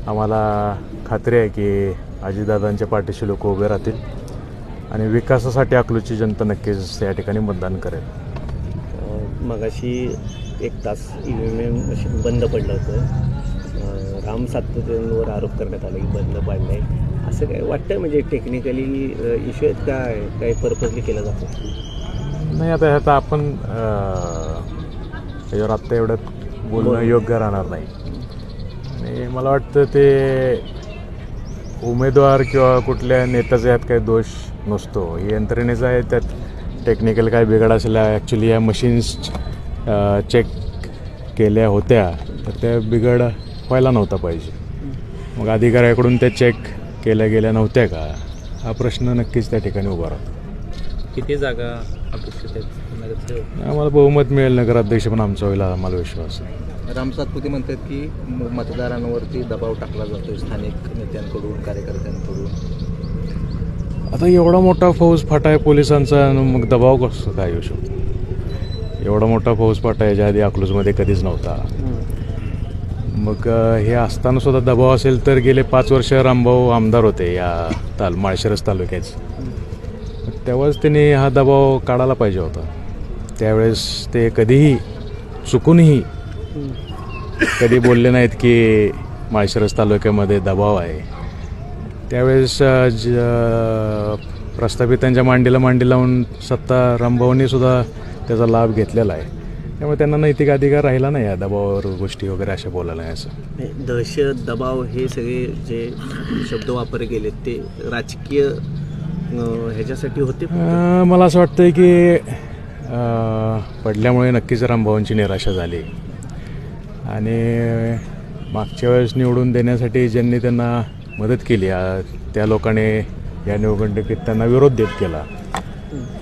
आम्हाला खात्री आहे की अजितदादांच्या पाठीशी लोक उभे राहतील आणि विकासासाठी अकलूजची जनता नक्कीच त्या ठिकाणी मतदान करेल. मगाशी 1 तास EVM मशीन बंद पडलं होतं. राम सातपुतेंवर आरोप करण्यात आला की बंद पाडलं आहे. असं काय वाटतं, म्हणजे टेक्निकली इश्यू आहेत काय, काही पर्पजली केलं जातं? नाही, आता ह्यात आपण त्याच्यावर आत्ता एवढं बोलणं योग्य राहणार नाही. आणि मला वाटतं ते उमेदवार किंवा कुठल्या नेत्याचा यात काही दोष नसतो, यंत्रणेचा आहे. त्यात टेक्निकल काय बिघाड असेल. ॲक्च्युली या मशीन्स चेक केल्या होत्या तर त्या बिघाड व्हायला नव्हता पाहिजे. मग अधिकाऱ्याकडून त्या चेक केल्या गेल्या नव्हत्या का, हा प्रश्न नक्कीच त्या ठिकाणी उभा राहतो. किती जागा अपेक्षित आहेत? आम्हाला बहुमत मिळेल नगराध्यक्ष, पण आमचा होईल आम्हाला विश्वास आहे. राम सातपुते म्हणतात की मतदारांवरती दबाव टाकला जातो स्थानिक नेत्यांकडून, कार्यकर्त्यांकडून. आता एवढा मोठा फौज फाटा आहे पोलिसांचा, मग दबाव कसं काय येऊ शकतो? एवढा मोठा फौज फाटा याच्या आधी अकलूजमध्ये कधीच नव्हता. मग हे असताना सुद्धा दबाव असेल तर गेले 5 वर्ष रामभाऊ आमदार होते या माळशिरस तालुक्याचे. तेव्हाच त्यांनी हा दबाव काढायला पाहिजे होता. त्यावेळेस ते कधीही चुकूनही कधी बोलले नाहीत की माळशिरस तालुक्यामध्ये दबाव आहे. त्यावेळेस प्रस्थापितांच्या मांडीला मांडी लावून सत्ता रामभाऊंनी सुद्धा त्याचा लाभ घेतलेला आहे. त्यामुळे त्यांना नैतिक अधिकार राहिला नाही या दबावावर गोष्टी वगैरे अशा बोलायला नाही. असं दहशत, दबाव हे सगळे जे शब्द वापरले गेले ते राजकीय ह्याच्यासाठी होते. मला असं वाटतं की पडल्यामुळे नक्कीच रामभाऊंची निराशा झाली आणि मागच्या वेळेस निवडून देण्यासाठी ज्यांनी त्यांना मदत केली त्या लोकांनी या निवडणुकीत त्यांना विरोध देत केला.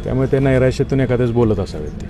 त्यामुळे ते नैराश्यातून एखाद्याच बोलत असावेत.